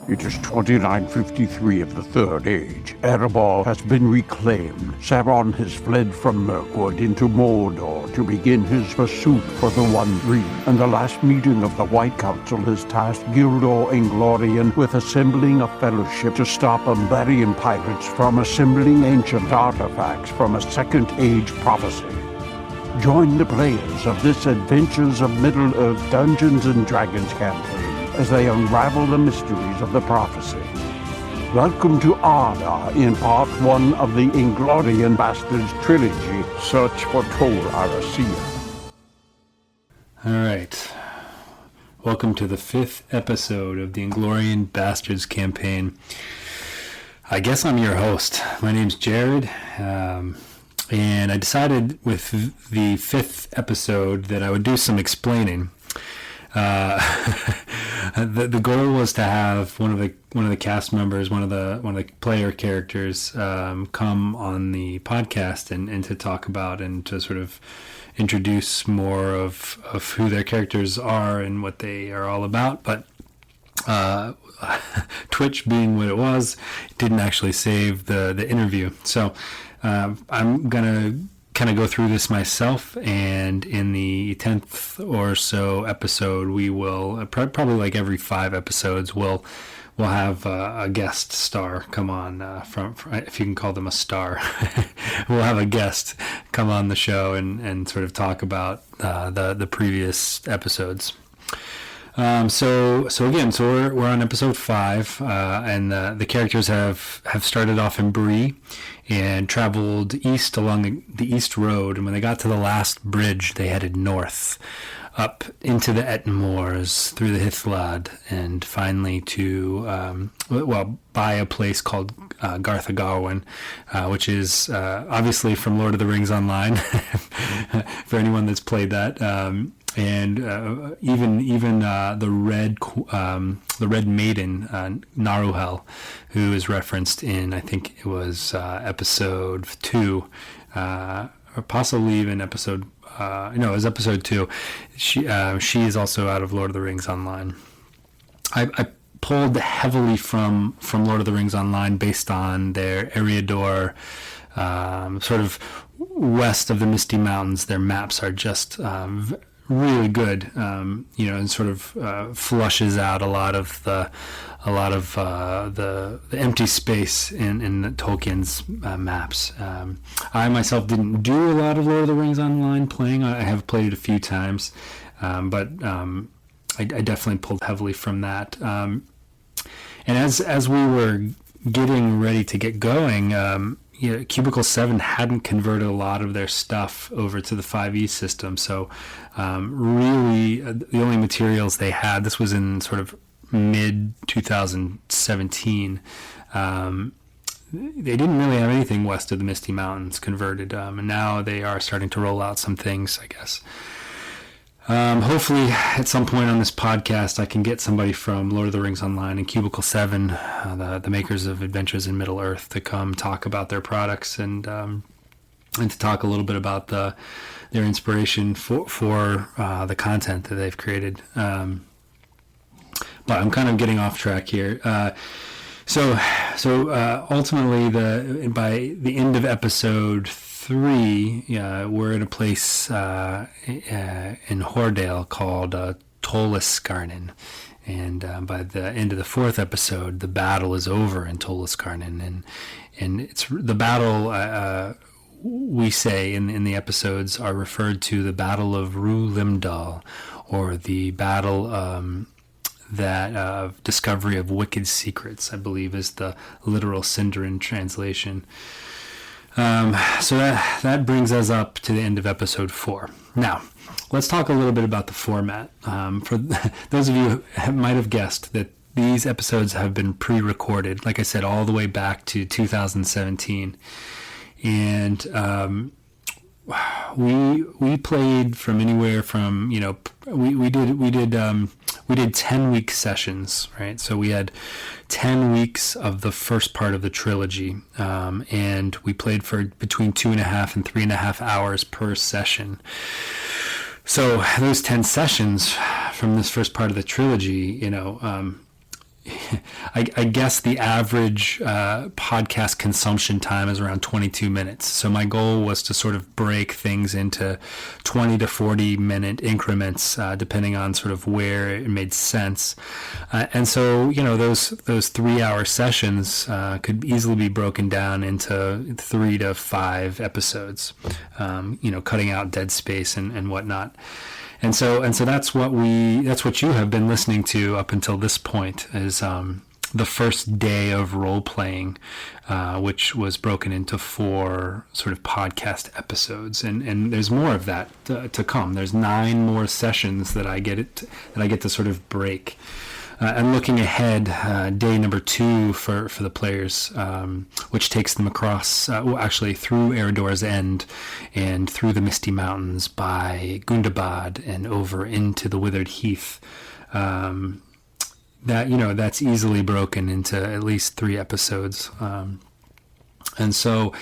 It is 2953 of the Third Age. Erebor has been reclaimed. Sauron has fled from Mirkwood into Mordor to begin his pursuit for the One Ring. And the last meeting of the White Council has tasked Gildor Inglorion with assembling a fellowship to stop Umbarian pirates from assembling ancient artifacts from a Second Age prophecy. Join the players of this Adventures of Middle-earth Dungeons & Dragons campaign as they unravel the mysteries of the prophecy. Welcome to Arda in Part 1 of the Inglorion Bastards trilogy, Search for Tol Arasia. Alright, welcome to the 5th episode of the Inglorion Bastards campaign. I guess I'm your host. My name's Jared, and I decided with the 5th episode that I would do some explaining. The goal was to have one of the cast members, one of the player characters, come on the podcast and to talk about and to sort of introduce more of who their characters are and what they are all about. But Twitch being what it was, didn't actually save the interview. So I'm gonna kind of go through this myself, and in the 10th or so episode we will probably like every 5 episodes we'll have a guest star come on, from if you can call them a star. We'll have a guest come on the show and sort of talk about the previous episodes. So we're on episode 5, and the characters have started off in Bree and traveled east along the East Road, and when they got to the last bridge, they headed north, up into the Etten Moors, through the Hithlad, and finally to, by a place called Gartha Garwin, which is obviously from Lord of the Rings Online, for anyone that's played that. And even the Red Maiden, Naruhel, who is referenced in, I think it was episode 2, or possibly even episode. It was episode 2. She is also out of Lord of the Rings Online. I pulled heavily from Lord of the Rings Online based on their Eriador, sort of west of the Misty Mountains. Their maps are just really good, and sort of flushes out a lot of the empty space in Tolkien's maps. I myself didn't do a lot of Lord of the Rings Online playing. I have played it a few times, but I definitely pulled heavily from that. And as we were getting ready to get going, Cubicle 7 hadn't converted a lot of their stuff over to the 5e system, so really the only materials they had, this was in sort of mid-2017, they didn't really have anything west of the Misty Mountains converted, and now they are starting to roll out some things, I guess. Hopefully at some point on this podcast I can get somebody from Lord of the Rings Online and Cubicle 7, the makers of Adventures in Middle-earth, to come talk about their products and to talk a little bit about their inspiration for the content that they've created. But I'm kind of getting off track here. So ultimately, by the end of episode 3, we're at a place in Hordale called Toliskarnen, and by the end of the 4th episode, the battle is over in Toliskarnen, and it's the battle. We say in the episodes are referred to the Battle of Rue Limdal, or the battle that discovery of wicked secrets, I believe, is the literal Sindarin translation. So that brings us up to the end of episode 4. Now, let's talk a little bit about the format. For those of you who might have guessed that these episodes have been pre-recorded, like I said, all the way back to 2017. And we played from anywhere from, we did 10-week sessions, right? So we had 10 weeks of the first part of the trilogy, and we played for between 2.5 and 3.5 hours per session. So those 10 sessions from this first part of the trilogy, I guess the average podcast consumption time is around 22 minutes. So my goal was to sort of break things into 20 to 40 minute increments, depending on sort of where it made sense. And so, those 3-hour sessions could easily be broken down into 3 to 5 episodes, cutting out dead space and whatnot. And so that's what you have been listening to up until this point is the first day of role playing, which was broken into 4 sort of podcast episodes, and there's more of that to come. There's 9 more sessions that I get to sort of break. And looking ahead, day number 2 for the players, which takes them across, actually through Eredor's End and through the Misty Mountains by Gundabad and over into the Withered Heath. That's easily broken into at least 3 episodes. And so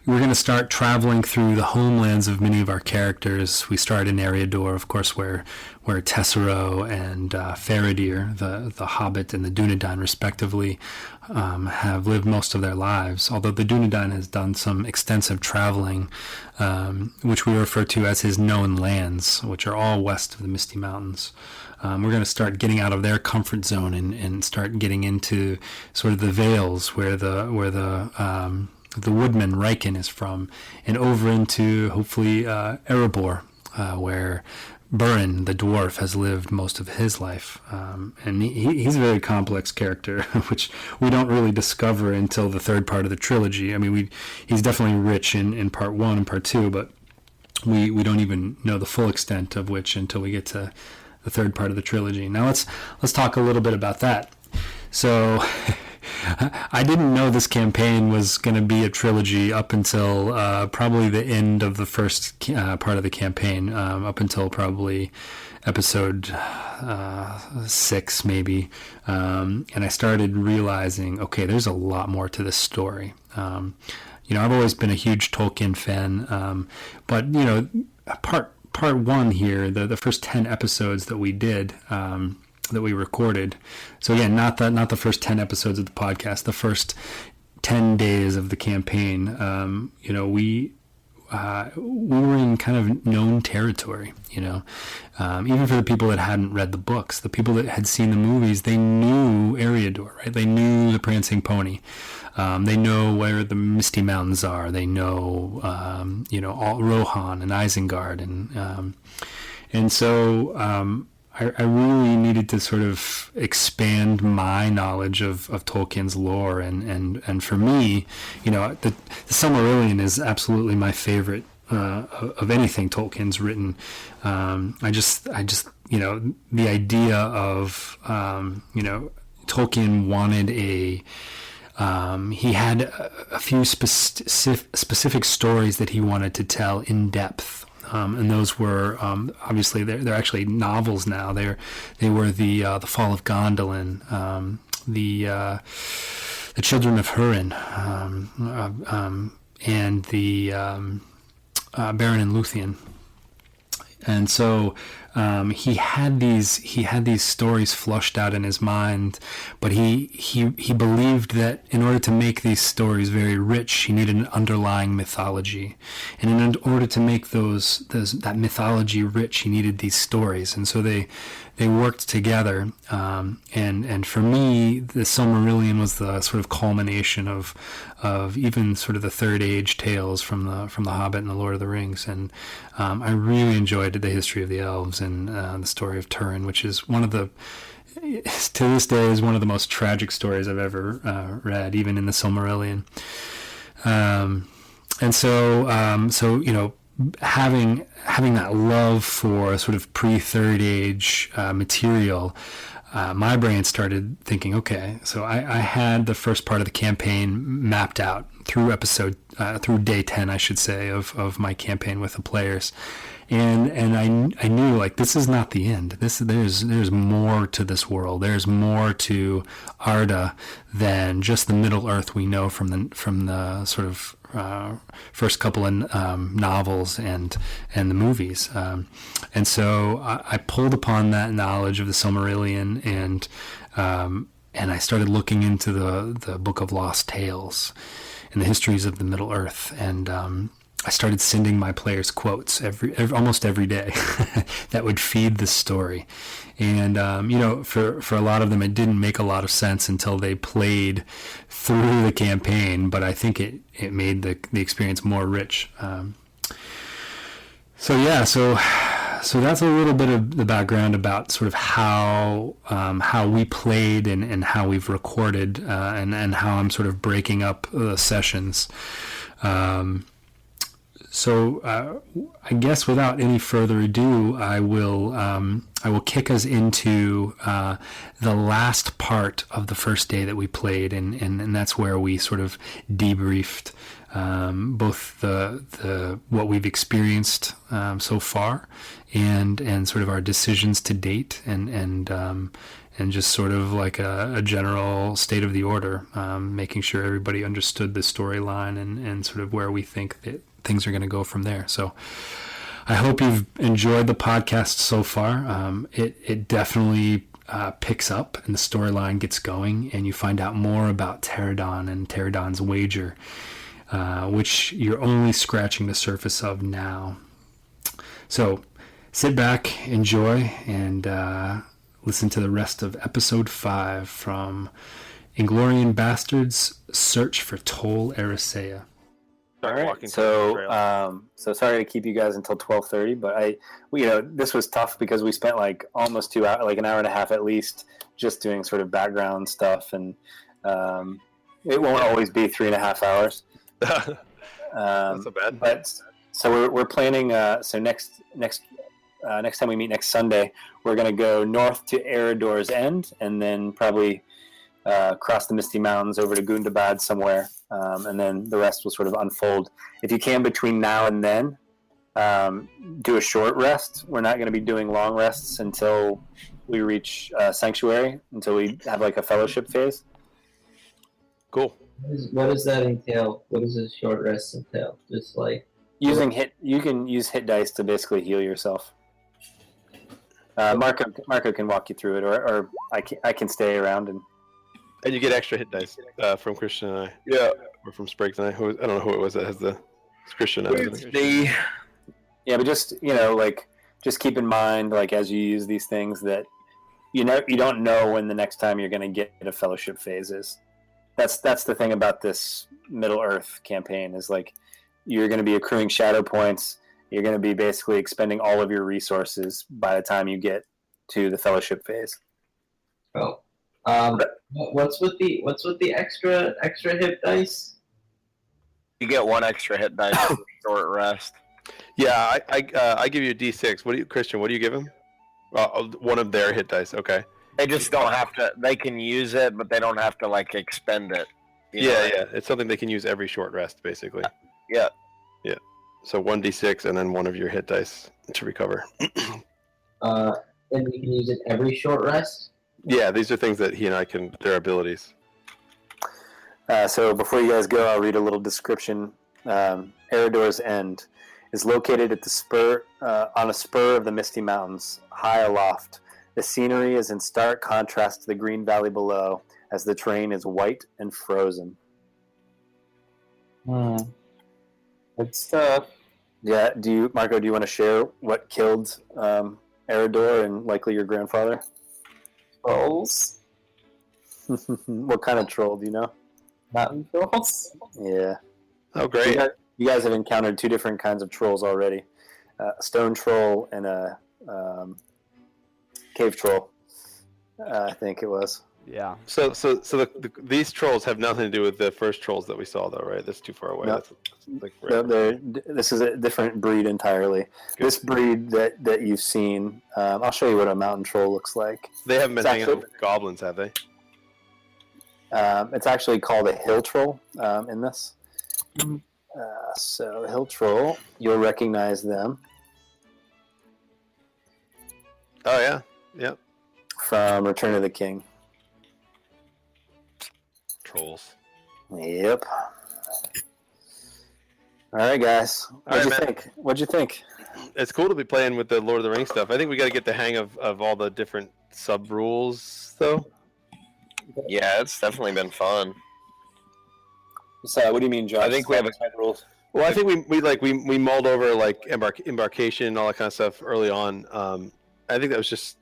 we're going to start traveling through the homelands of many of our characters. We start in Eriador, of course, where Tessero and Faradir, the Hobbit and the Dunedain, respectively, have lived most of their lives. Although the Dunedain has done some extensive traveling, which we refer to as his known lands, which are all west of the Misty Mountains. We're going to start getting out of their comfort zone and start getting into sort of the Vales, where the woodman Riken is from, and over into hopefully Erebor, where Burin, the dwarf, has lived most of his life. And he's a very complex character, which we don't really discover until the 3rd part of the trilogy. I mean, he's definitely rich in part 1 and part 2, but we don't even know the full extent of which until we get to the 3rd part of the trilogy. Now let's talk a little bit about that. So I didn't know this campaign was going to be a trilogy up until probably the end of the first part of the campaign, up until probably episode 6 maybe. And I started realizing, okay, there's a lot more to this story. I've always been a huge Tolkien fan, but part 1 here, the first 10 episodes that we did, that we recorded. So again, not the first 10 episodes of the podcast, the first 10 days of the campaign. We were in kind of known territory, even for the people that hadn't read the books. The people that had seen the movies, they knew Eriador, right? They knew the Prancing Pony. They know where the Misty Mountains are. They know, all Rohan and Isengard. And so I really needed to sort of expand my knowledge of Tolkien's lore. And for me, the Silmarillion is absolutely my favorite of anything Tolkien's written. I just the idea of, Tolkien wanted he had a few specific stories that he wanted to tell in depth. And those were obviously they're actually novels now. They were the Fall of Gondolin, the Children of Húrin, and the Beren and Luthien. And so he had these stories flushed out in his mind, but he believed that in order to make these stories very rich, he needed an underlying mythology, and in order to make that mythology rich, he needed these stories. And so they worked together. And for me, the Silmarillion was the sort of culmination of even sort of the Third Age tales from the Hobbit and the Lord of the Rings. And I really enjoyed the history of the elves and the story of Turin, which is one of the, to this day, is one of the most tragic stories I've ever read, even in the Silmarillion. And so having that love for sort of pre-Third Age material, my brain started thinking, okay, so I had the first part of the campaign mapped out through through day 10, I should say, of my campaign with the players. And I knew, like, this is not the end. There's more to this world. There's more to Arda than just the Middle Earth we know from the sort of first couple of novels and the movies. And so I pulled upon that knowledge of the Silmarillion and I started looking into the Book of Lost Tales and the histories of the Middle Earth, and I started sending my players quotes almost every day that would feed the story. And, for a lot of them, it didn't make a lot of sense until they played through the campaign, but I think it made the experience more rich. So that's a little bit of the background about sort of how we played and how we've recorded, and how I'm sort of breaking up the sessions. So I guess without any further ado, I will kick us into the last part of the first day that we played, and that's where we sort of debriefed both the what we've experienced so far, and sort of our decisions to date, and just sort of like a general state of the order, making sure everybody understood the storyline and sort of where we think that things are going to go from there. So I hope you've enjoyed the podcast so far. It definitely picks up, and the storyline gets going, and you find out more about Pterodon and Pterodon's wager, which you're only scratching the surface of now. So sit back, enjoy, and listen to the rest of episode 5 from Inglorion Bastards Search for Tol Eressëa. All right. So sorry to keep you guys until 12:30, but this was tough because we spent like almost 2 hours, like an hour and a half at least, just doing sort of background stuff, and it won't always be 3.5 hours. That's not bad. But so we're planning. So next time we meet next Sunday, we're going to go north to Eredor's End, and then probably cross the Misty Mountains over to Gundabad somewhere. And then the rest will sort of unfold. If you can, between now and then, do a short rest. We're not going to be doing long rests until we reach Sanctuary, until we have like a fellowship phase. Cool. What does that entail? What does a short rest entail? Just like using you can use hit dice to basically heal yourself. Marco can walk you through it, or I can stay around and you get extra hit dice from Christian and I. Yeah. Or from Spriggs and I. I don't know who it was that has the Christian. Yeah, but just keep in mind, like, as you use these things, that you don't know when the next time you're going to get a fellowship phase is. That's the thing about this Middle Earth campaign, is like you're going to be accruing shadow points. You're going to be basically expending all of your resources by the time you get to the fellowship phase. Oh. What's with the extra hit dice? You get 1 extra hit dice for short rest. Yeah, I give you a D6. Christian? What do you give him? One of their hit dice. Okay. They just don't have to. They can use it, but they don't have to like expend it. Yeah. It's something they can use every short rest, basically. Yeah. Yeah. So 1d6 and then 1 of your hit dice to recover. And we can use it every short rest? Yeah, these are things that he and I can. Their abilities. So before you guys go, I'll read a little description. Eredor's End is located at the spur on a spur of the Misty Mountains, high aloft. The scenery is in stark contrast to the green valley below, as the terrain is white and frozen. Good stuff. Yeah. Marco? Do you want to share what killed Eredor and likely your grandfather? Trolls? What kind of troll? Do you know? Mountain trolls? Yeah. Oh, great. You guys have encountered 2 different kinds of trolls already. A stone troll and a cave troll, I think it was. Yeah. So these trolls have nothing to do with the first trolls that we saw, though, right? That's too far away. No. This is a different breed entirely. Good. This breed that you've seen, I'll show you what a mountain troll looks like. They haven't been hanging out with goblins, have they? It's actually called a hill troll in this. So hill troll, you'll recognize them. Oh, yeah. Yep. From Return of the King. Trolls. Yep. All right, guys. What'd you think? It's cool to be playing with the Lord of the Rings stuff. I think we got to get the hang of all the different sub rules, though. Yeah, it's definitely been fun. So, what do you mean, Josh? I think we have rules. Well, I think we mulled over like embarkation and all that kind of stuff early on. I think that was just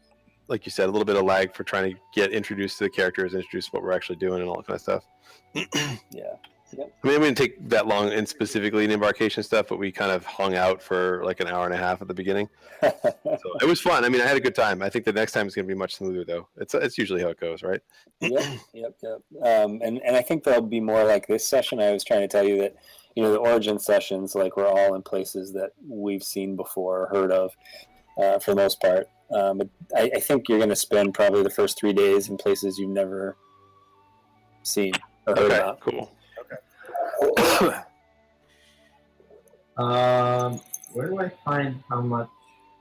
like you said, a little bit of lag for trying to get introduced to the characters, introduce what we're actually doing, and all that kind of stuff. Yeah. Yep. I mean, we didn't take that long in specifically in embarkation stuff, but we kind of hung out for like an hour and a half at the beginning. So it was fun. I mean, I had a good time. I think the next time is going to be much smoother, though. It's usually how it goes, right? Yep. And I think there'll be more like this session. I was trying to tell you that, the origin sessions, like we're all in places that we've seen before or heard of, for the most part. But I think you're going to spend probably the first 3 days in places you've never seen or heard about. Cool. Where do I find how much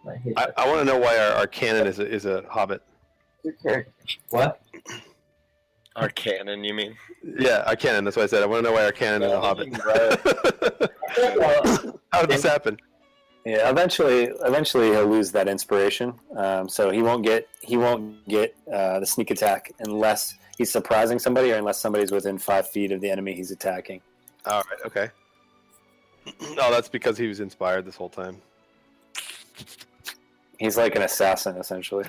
I hit? I want to know why our canon is a hobbit. What? Our canon, you mean? Yeah, our canon. That's what I said. I want to know why our canon is a hobbit. How did this happen? Yeah, eventually he'll lose that inspiration. So he won't get the sneak attack unless he's surprising somebody or unless somebody's within 5 feet of the enemy he's attacking. All right. Okay. No, that's because he was inspired this whole time. He's like an assassin, essentially.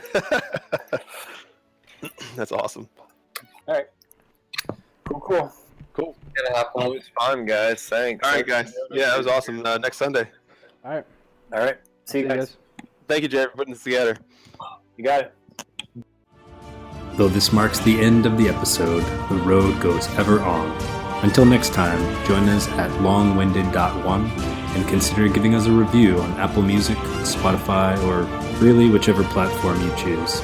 That's awesome. All right. Cool. Gonna have fun. It was fun, guys. Thanks. All right, guys. Yeah, that was awesome. Next Sunday. All right. See you guys. Thank you, Jay, for putting this together. You got it. Though this marks the end of the episode, the road goes ever on. Until next time, join us at longwinded.one and consider giving us a review on Apple Music, Spotify, or really whichever platform you choose.